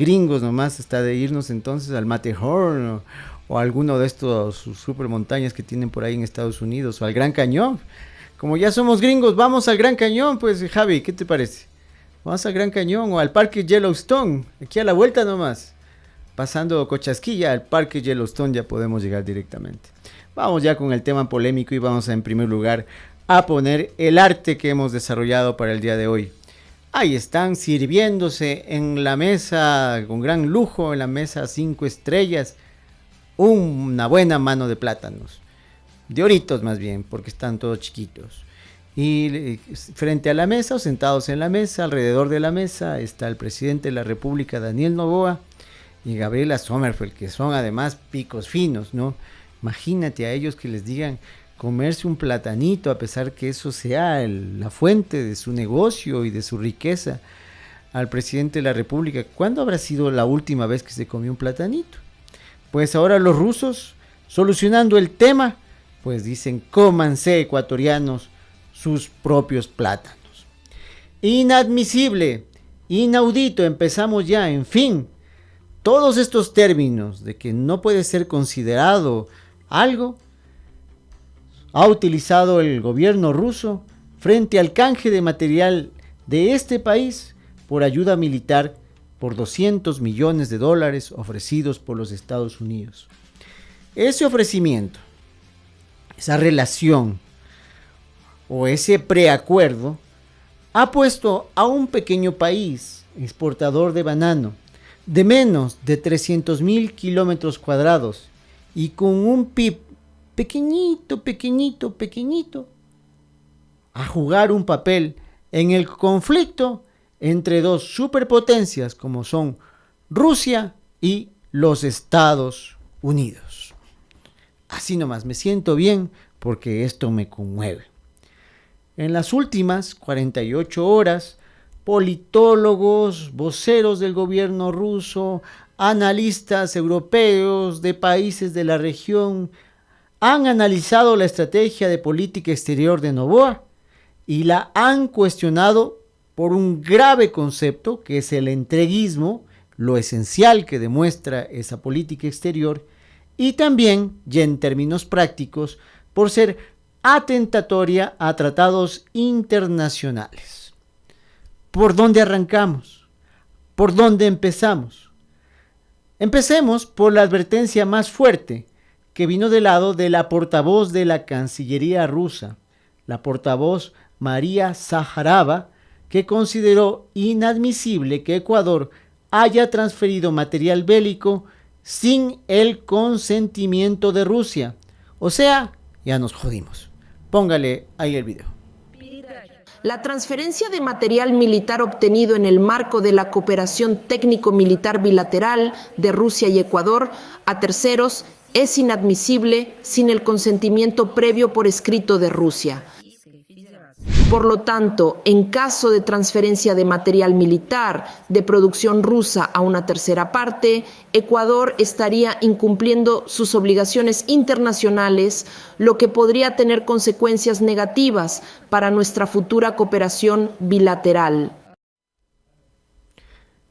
gringos nomás está de irnos entonces al Matterhorn o a alguno de estos super montañas que tienen por ahí en Estados Unidos o al Gran Cañón. Como ya somos gringos, vamos al Gran Cañón, pues Javi, ¿qué te parece? Vamos al Gran Cañón o al Parque Yellowstone, aquí a la vuelta nomás. Pasando Cochasquilla al Parque Yellowstone ya podemos llegar directamente. Vamos ya con el tema polémico y vamos a, en primer lugar a poner el arte que hemos desarrollado para el día de hoy. Ahí están sirviéndose en la mesa con gran lujo, en la mesa 5 estrellas, una buena mano de plátanos, de oritos más bien, porque están todos chiquitos. Y frente a la mesa, o sentados en la mesa, alrededor de la mesa, está el presidente de la República, Daniel Noboa, y Gabriela Sommerfeld, que son además picos finos, ¿no? Imagínate a ellos que les digan comerse un platanito, a pesar que eso sea la fuente de su negocio y de su riqueza. Al presidente de la República, ¿cuándo habrá sido la última vez que se comió un platanito? Pues ahora los rusos, solucionando el tema, pues dicen, cómanse ecuatorianos sus propios plátanos. Inadmisible, inaudito, empezamos ya, en fin. Todos estos términos de que no puede ser considerado algo, ha utilizado el gobierno ruso frente al canje de material de este país por ayuda militar por $200 millones ofrecidos por los Estados Unidos. Ese ofrecimiento, esa relación o ese preacuerdo ha puesto a un pequeño país exportador de banano de menos de 300,000 kilómetros cuadrados y con un PIB pequeñito, a jugar un papel en el conflicto entre dos superpotencias como son Rusia y los Estados Unidos. Así nomás, me siento bien porque esto me conmueve. En las últimas 48 horas, politólogos, voceros del gobierno ruso, analistas europeos de países de la región han analizado la estrategia de política exterior de Noboa y la han cuestionado por un grave concepto que es el entreguismo, lo esencial que demuestra esa política exterior, y también, ya en términos prácticos, por ser atentatoria a tratados internacionales. ¿Por dónde arrancamos? ¿Por dónde empezamos? Empecemos por la advertencia más fuerte, que vino del lado de la portavoz de la Cancillería rusa, la portavoz María Zaharova, que consideró inadmisible que Ecuador haya transferido material bélico sin el consentimiento de Rusia. O sea, ya nos jodimos. Póngale ahí el video. La transferencia de material militar obtenido en el marco de la cooperación técnico-militar bilateral de Rusia y Ecuador a terceros es inadmisible sin el consentimiento previo por escrito de Rusia. Por lo tanto, en caso de transferencia de material militar de producción rusa a una tercera parte, Ecuador estaría incumpliendo sus obligaciones internacionales, lo que podría tener consecuencias negativas para nuestra futura cooperación bilateral.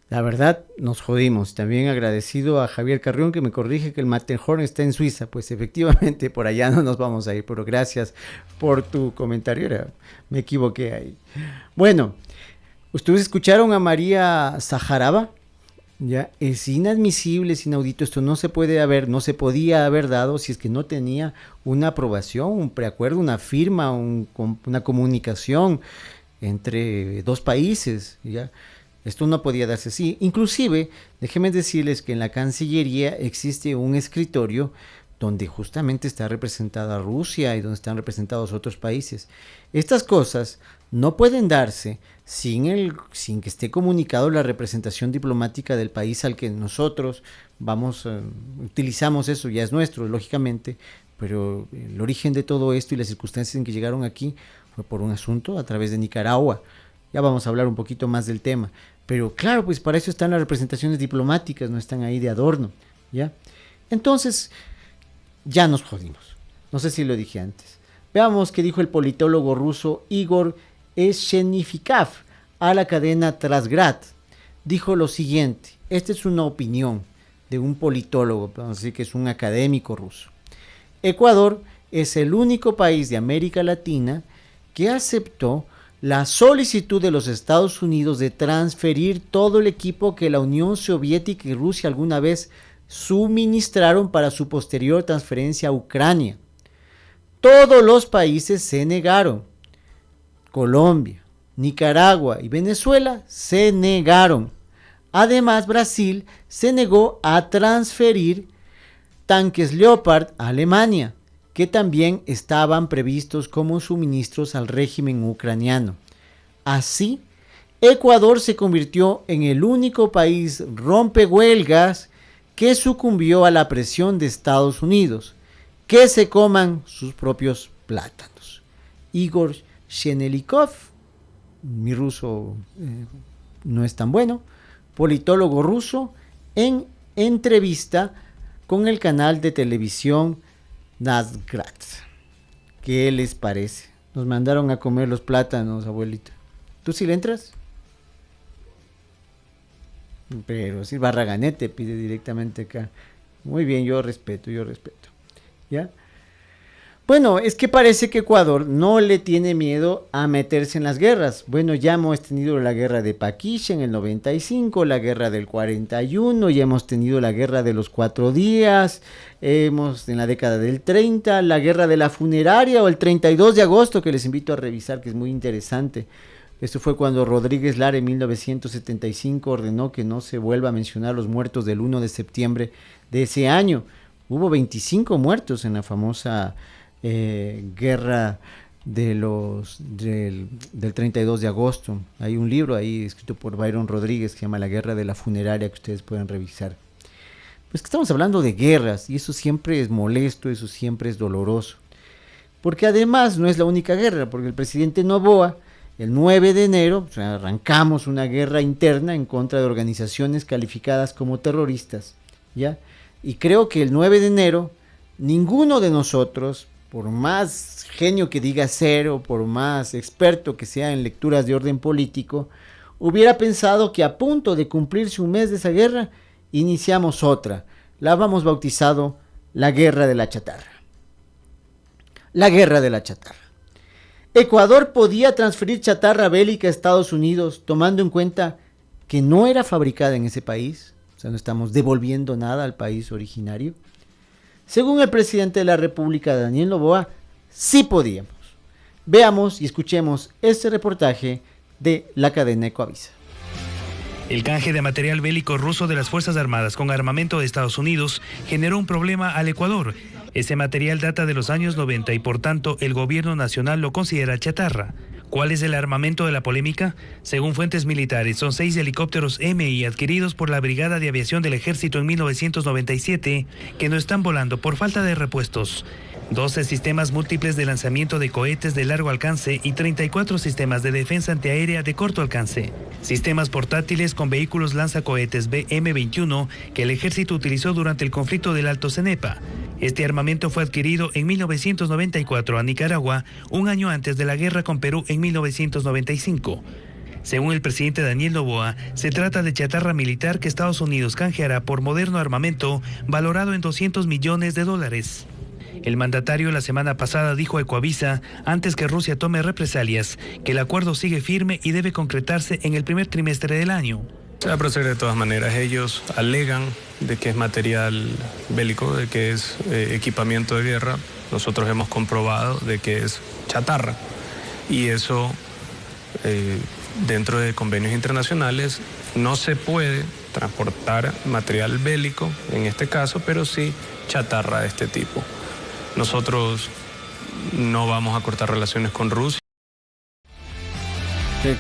La verdad, nos jodimos. También agradecido a Javier Carrión que me corrige que el Matterhorn está en Suiza. Pues efectivamente, por allá no nos vamos a ir, pero gracias por tu comentario. Me equivoqué ahí. Bueno, ustedes escucharon a María Zaharova. Ya, es inadmisible, es inaudito. Esto no se podía haber dado si es que no tenía una aprobación, un preacuerdo, una firma, una comunicación entre dos países, ¿ya? Esto no podía darse así. Inclusive, déjenme decirles que en la Cancillería existe un escritorio donde justamente está representada Rusia y donde están representados otros países. Estas cosas no pueden darse sin que esté comunicado la representación diplomática del país al que nosotros utilizamos. Eso ya es nuestro, lógicamente, pero el origen de todo esto y las circunstancias en que llegaron aquí fue por un asunto a través de Nicaragua. Ya vamos a hablar un poquito más del tema. Pero claro, pues para eso están las representaciones diplomáticas, no están ahí de adorno, ¿ya? Entonces, ya nos jodimos. No sé si lo dije antes. Veamos qué dijo el politólogo ruso Igor Eshenifikov a la cadena Trasgrad. Dijo lo siguiente: Esta es una opinión de un politólogo, vamos a decir que es un académico ruso. Ecuador es el único país de América Latina que aceptó la solicitud de los Estados Unidos de transferir todo el equipo que la Unión Soviética y Rusia alguna vez suministraron para su posterior transferencia a Ucrania. Todos los países se negaron. Colombia, Nicaragua y Venezuela se negaron. Además, Brasil se negó a transferir tanques Leopard a Alemania, que también estaban previstos como suministros al régimen ucraniano. Así, Ecuador se convirtió en el único país rompehuelgas que sucumbió a la presión de Estados Unidos. Que se coman sus propios plátanos. Igor Shenelikov, mi ruso no es tan bueno, politólogo ruso, en entrevista con el canal de televisión Nasgrat. ¿Qué les parece? Nos mandaron a comer los plátanos, abuelita. ¿Tú sí le entras? Pero sí, Barraganete pide directamente acá. Muy bien, yo respeto. ¿Ya? Bueno, es que parece que Ecuador no le tiene miedo a meterse en las guerras. Bueno, ya hemos tenido la guerra de Paquish en el 95, la guerra del 41, ya hemos tenido la guerra de los 4 días, hemos en la década del 30, la guerra de la funeraria o el 32 de agosto, que les invito a revisar, que es muy interesante. Esto fue cuando Rodríguez Lara en 1975 ordenó que no se vuelva a mencionar los muertos del 1 de septiembre de ese año. Hubo 25 muertos en la famosa guerra del 32 de agosto. Hay un libro ahí escrito por Byron Rodríguez que se llama La guerra de la funeraria, que ustedes pueden revisar. Pues que estamos hablando de guerras y eso siempre es molesto, eso siempre es doloroso. Porque además no es la única guerra, porque el presidente Noboa, el 9 de enero, o sea, arrancamos una guerra interna en contra de organizaciones calificadas como terroristas, ¿ya? Y creo que el 9 de enero, ninguno de nosotros, por más genio que diga ser o por más experto que sea en lecturas de orden político, hubiera pensado que a punto de cumplirse un mes de esa guerra, iniciamos otra. La habíamos bautizado la Guerra de la Chatarra. La Guerra de la Chatarra. Ecuador podía transferir chatarra bélica a Estados Unidos, tomando en cuenta que no era fabricada en ese país. O sea, no estamos devolviendo nada al país originario. Según el presidente de la República, Daniel Noboa, sí podíamos. Veamos y escuchemos este reportaje de la cadena Ecoavisa. El canje de material bélico ruso de las Fuerzas Armadas con armamento de Estados Unidos generó un problema al Ecuador. Ese material data de los años 90 y por tanto el gobierno nacional lo considera chatarra. ¿Cuál es el armamento de la polémica? Según fuentes militares, son 6 helicópteros MI adquiridos por la Brigada de Aviación del Ejército en 1997 que no están volando por falta de repuestos. 12 sistemas múltiples de lanzamiento de cohetes de largo alcance y 34 sistemas de defensa antiaérea de corto alcance. Sistemas portátiles con vehículos lanzacohetes BM-21 que el ejército utilizó durante el conflicto del Alto Cenepa. Este armamento fue adquirido en 1994 a Nicaragua, un año antes de la guerra con Perú en 1995. Según el presidente Daniel Noboa, se trata de chatarra militar que Estados Unidos canjeará por moderno armamento valorado en $200 millones. El mandatario la semana pasada dijo a Ecoavisa, antes que Rusia tome represalias, que el acuerdo sigue firme y debe concretarse en el primer trimestre del año. Se va a proceder de todas maneras. Ellos alegan de que es material bélico, de que es equipamiento de guerra. Nosotros hemos comprobado de que es chatarra. Y eso, dentro de convenios internacionales, no se puede transportar material bélico, en este caso, pero sí chatarra de este tipo. Nosotros no vamos a cortar relaciones con Rusia.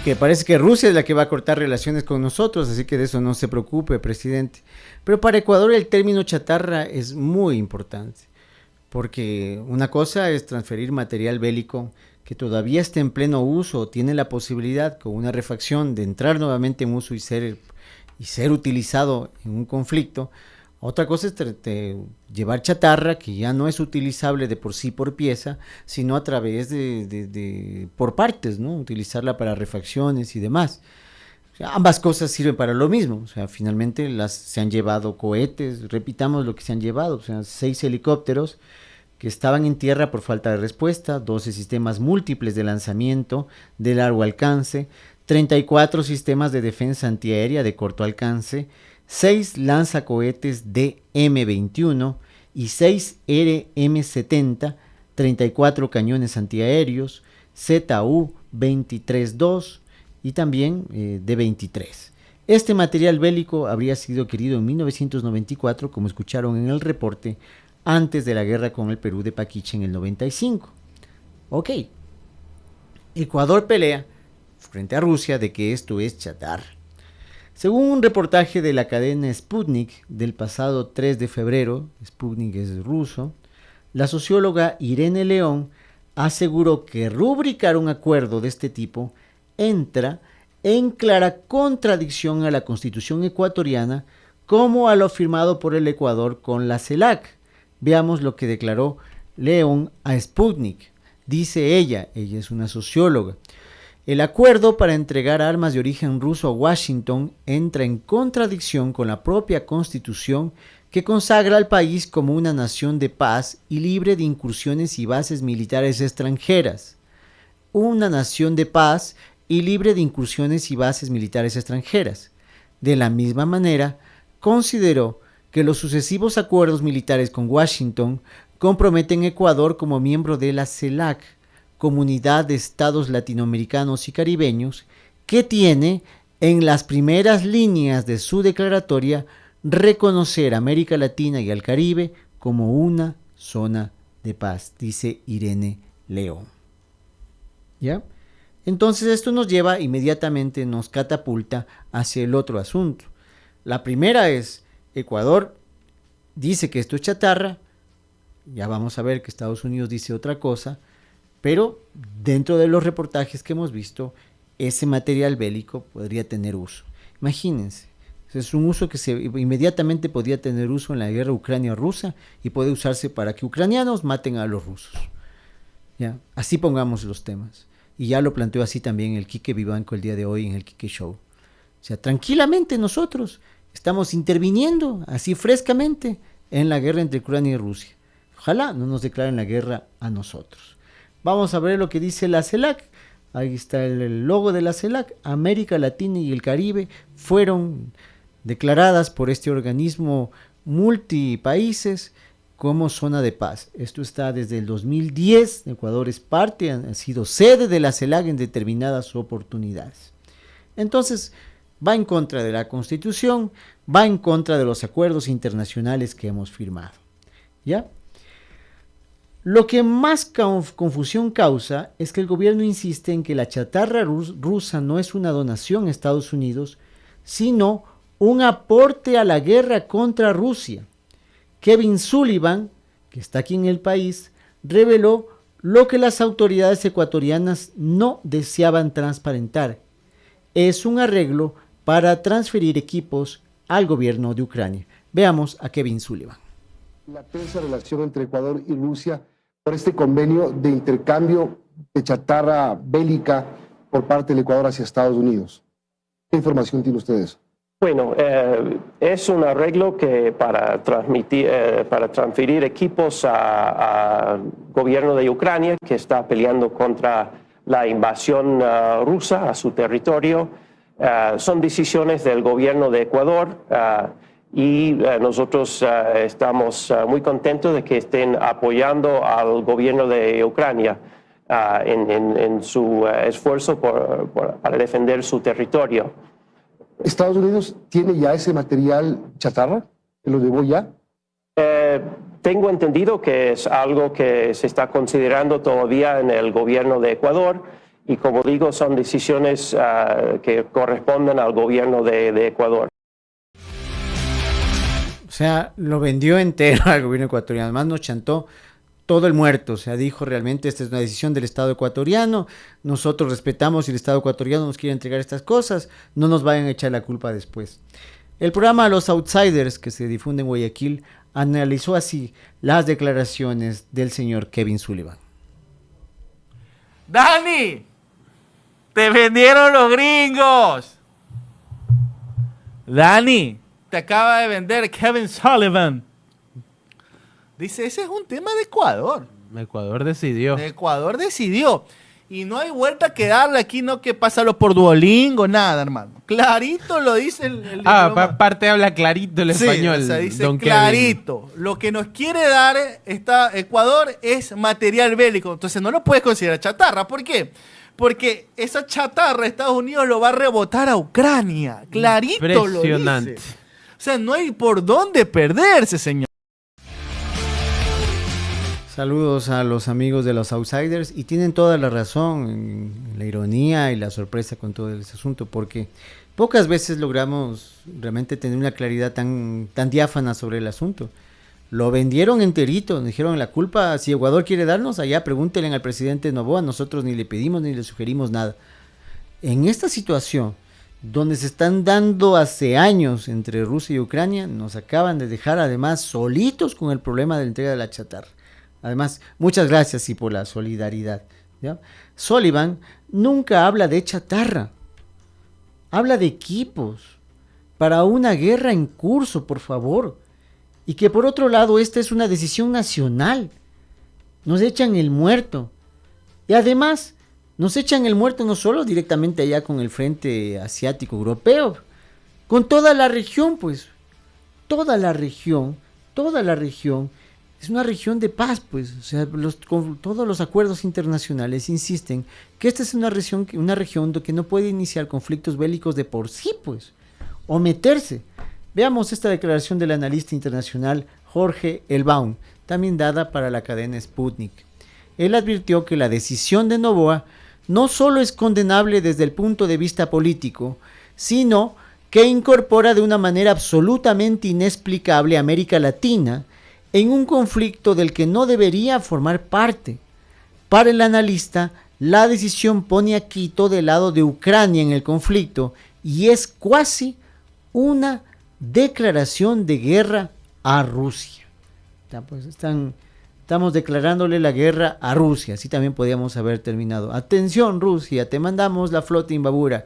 Que parece que Rusia es la que va a cortar relaciones con nosotros, así que de eso no se preocupe, presidente. Pero para Ecuador el término chatarra es muy importante, porque una cosa es transferir material bélico que todavía está en pleno uso, tiene la posibilidad con una refacción de entrar nuevamente en uso y ser utilizado en un conflicto. Otra cosa es llevar chatarra que ya no es utilizable de por sí por pieza, sino a través por partes, ¿no? Utilizarla para refacciones y demás. sea, ambas cosas sirven para lo mismo, o sea, finalmente se han llevado cohetes, repitamos lo que se han llevado, o sea, 6 helicópteros que estaban en tierra por falta de respuesta, 12 sistemas múltiples de lanzamiento de largo alcance, 34 sistemas de defensa antiaérea de corto alcance, 6 lanzacohetes de M21 y 6 RM-70, 34 cañones antiaéreos, ZU-23-2 y también de 23. Este material bélico habría sido adquirido en 1994, como escucharon en el reporte, antes de la guerra con el Perú de Paquiche en el 95. Ok. Ecuador pelea frente a Rusia de que esto es chatarra. Según un reportaje de la cadena Sputnik del pasado 3 de febrero, Sputnik es ruso, la socióloga Irene León aseguró que rubricar un acuerdo de este tipo entra en clara contradicción a la Constitución ecuatoriana como a lo firmado por el Ecuador con la CELAC. Veamos lo que declaró León a Sputnik. Dice ella es una socióloga: el acuerdo para entregar armas de origen ruso a Washington entra en contradicción con la propia Constitución que consagra al país como una nación de paz y libre de incursiones y bases militares extranjeras. Una nación de paz y libre de incursiones y bases militares extranjeras. De la misma manera, consideró que los sucesivos acuerdos militares con Washington comprometen a Ecuador como miembro de la CELAC, Comunidad de Estados Latinoamericanos y Caribeños, que tiene en las primeras líneas de su declaratoria reconocer a América Latina y al Caribe como una zona de paz, dice Irene León. ¿Ya? Entonces esto nos lleva inmediatamente, nos catapulta hacia el otro asunto. La primera es, Ecuador dice que esto es chatarra, ya vamos a ver que Estados Unidos dice otra cosa, pero dentro de los reportajes que hemos visto, ese material bélico podría tener uso. Imagínense, es un uso que inmediatamente podría tener uso en la guerra ucrania-rusa y puede usarse para que ucranianos maten a los rusos. ¿Ya? Así pongamos los temas. Y ya lo planteó así también el Quique Vivanco el día de hoy en el Quique Show. O sea, tranquilamente nosotros estamos interviniendo así frescamente en la guerra entre Ucrania y Rusia. Ojalá no nos declaren la guerra a nosotros. Vamos a ver lo que dice la CELAC. Ahí está el logo de la CELAC. América Latina y el Caribe fueron declaradas por este organismo multipaíses como zona de paz. Esto está desde el 2010. Ecuador es parte, ha sido sede de la CELAC en determinadas oportunidades. Entonces, va en contra de la Constitución, va en contra de los acuerdos internacionales que hemos firmado. ¿Ya? Lo que más confusión causa es que el gobierno insiste en que la chatarra rusa no es una donación a Estados Unidos, sino un aporte a la guerra contra Rusia. Kevin Sullivan, que está aquí en el país, reveló lo que las autoridades ecuatorianas no deseaban transparentar. Es un arreglo para transferir equipos al gobierno de Ucrania. Veamos a Kevin Sullivan. La tensa relación entre Ecuador y Rusia por este convenio de intercambio de chatarra bélica por parte del Ecuador hacia Estados Unidos. ¿Qué información tienen ustedes? Bueno, es un arreglo que para transferir equipos al gobierno de Ucrania, que está peleando contra la invasión rusa a su territorio. Son decisiones del gobierno de Ecuador y nosotros estamos muy contentos de que estén apoyando al gobierno de Ucrania en su esfuerzo para defender su territorio. ¿Estados Unidos tiene ya ese material chatarra? ¿Que lo llevó ya? Tengo entendido que es algo que se está considerando todavía en el gobierno de Ecuador y, como digo, son decisiones que corresponden al gobierno de Ecuador. O sea, lo vendió entero al gobierno ecuatoriano. Además nos chantó todo el muerto. O sea, dijo realmente esta es una decisión del Estado ecuatoriano. Nosotros respetamos si el Estado ecuatoriano nos quiere entregar estas cosas. No nos vayan a echar la culpa después. El programa Los Outsiders, que se difunde en Guayaquil, analizó así las declaraciones del señor Kevin Sullivan. ¡Dani! ¡Te vendieron los gringos! Dani, te acaba de vender Kevin Sullivan. Dice, ese es un tema de Ecuador. Ecuador decidió. Ecuador decidió. Y no hay vuelta que darle aquí, no que pásalo por Duolingo, nada, hermano. Clarito lo dice el aparte habla clarito el español. O sea, dice Don clarito. Kevin. Lo que nos quiere dar Ecuador es material bélico. Entonces no lo puedes considerar chatarra. ¿Por qué? Porque esa chatarra Estados Unidos lo va a rebotar a Ucrania. Clarito lo dice. O sea, no hay por dónde perderse, señor. Saludos a los amigos de los Outsiders, y tienen toda la razón en la ironía y la sorpresa con todo ese asunto, porque pocas veces logramos realmente tener una claridad tan diáfana sobre el asunto. Lo vendieron enterito, dijeron la culpa, si Ecuador quiere darnos, allá pregúntenle al presidente Noboa, nosotros ni le pedimos ni le sugerimos nada. En esta situación, donde se están dando hace años entre Rusia y Ucrania, nos acaban de dejar además solitos con el problema de la entrega de la chatarra. Además, muchas gracias y por la solidaridad, ¿ya? Sullivan nunca habla de chatarra, habla de equipos para una guerra en curso, por favor. Y que por otro lado, esta es una decisión nacional. Nos echan el muerto. Y además, nos echan el muerto no solo directamente allá con el frente asiático europeo, con toda la región, pues. Toda la región es una región de paz, pues. O sea, todos los acuerdos internacionales insisten que esta es una región que no puede iniciar conflictos bélicos de por sí, pues, o meterse. Veamos esta declaración del analista internacional Jorge Elbaum, también dada para la cadena Sputnik. Él advirtió que la decisión de Noboa no solo es condenable desde el punto de vista político, sino que incorpora de una manera absolutamente inexplicable a América Latina en un conflicto del que no debería formar parte. Para el analista, la decisión pone a Quito del lado de Ucrania en el conflicto y es casi una declaración de guerra a Rusia. Ya, pues estamos declarándole la guerra a Rusia, así también podíamos haber terminado. Atención Rusia, te mandamos la flota Imbabura.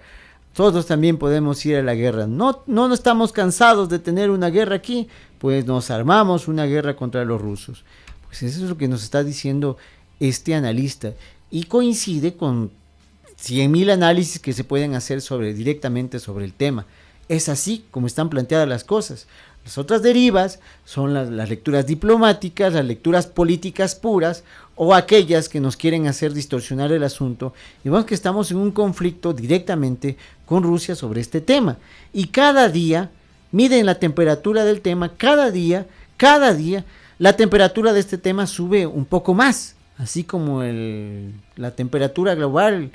Nosotros también podemos ir a la guerra. No estamos cansados de tener una guerra aquí, pues nos armamos una guerra contra los rusos. Pues eso es lo que nos está diciendo este analista. Y coincide con 100.000 análisis que se pueden hacer directamente sobre el tema. Es así como están planteadas las cosas. Las otras derivas son las lecturas diplomáticas, las lecturas políticas puras, o aquellas que nos quieren hacer distorsionar el asunto, y vemos que estamos en un conflicto directamente con Rusia sobre este tema, y cada día miden la temperatura del tema, cada día la temperatura de este tema sube un poco más, así como la temperatura global,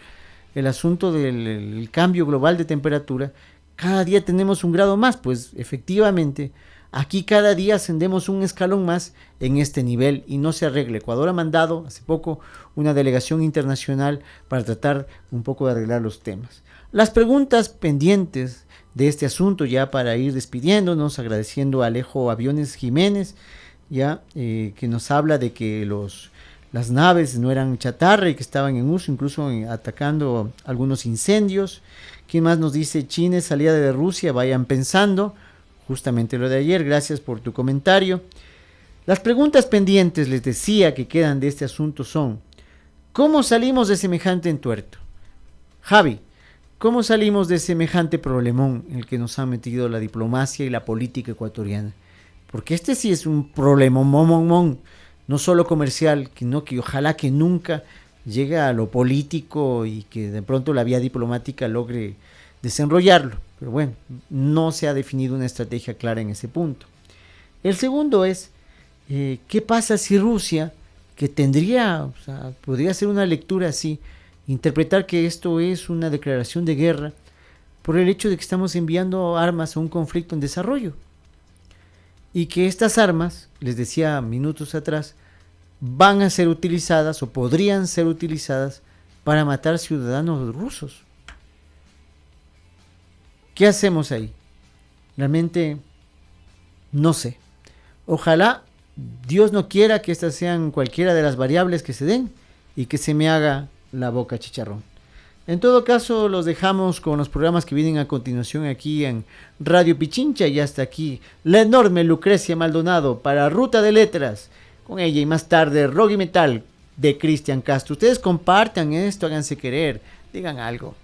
el asunto del cambio global de temperatura. Cada día tenemos un grado más, pues efectivamente, aquí cada día ascendemos un escalón más en este nivel y no se arregla. Ecuador ha mandado hace poco una delegación internacional para tratar un poco de arreglar los temas. Las preguntas pendientes de este asunto, ya para ir despidiéndonos, agradeciendo a Alejo Aviones Jiménez, ya que nos habla de que las naves no eran chatarra y que estaban en uso, incluso atacando algunos incendios. ¿Quién más nos dice? China, salida de Rusia, vayan pensando. Justamente lo de ayer, gracias por tu comentario. Las preguntas pendientes, les decía, que quedan de este asunto son: ¿cómo salimos de semejante entuerto? Javi, ¿cómo salimos de semejante problemón en el que nos ha metido la diplomacia y la política ecuatoriana? Porque este sí es un problemón, no solo comercial, sino que ojalá que nunca llegue a lo político y que de pronto la vía diplomática logre desenrollarlo. Pero bueno, no se ha definido una estrategia clara en ese punto. El segundo es, ¿qué pasa si Rusia, que podría ser una lectura así, interpretar que esto es una declaración de guerra por el hecho de que estamos enviando armas a un conflicto en desarrollo? Y que estas armas, les decía minutos atrás, van a ser utilizadas o podrían ser utilizadas para matar ciudadanos rusos. ¿Qué hacemos ahí? Realmente no sé. Ojalá Dios no quiera que estas sean cualquiera de las variables que se den y que se me haga la boca chicharrón. En todo caso, los dejamos con los programas que vienen a continuación aquí en Radio Pichincha y hasta aquí la enorme Lucrecia Maldonado para Ruta de Letras, con ella y más tarde Rock y Metal de Cristian Castro. Ustedes compartan esto, háganse querer, digan algo.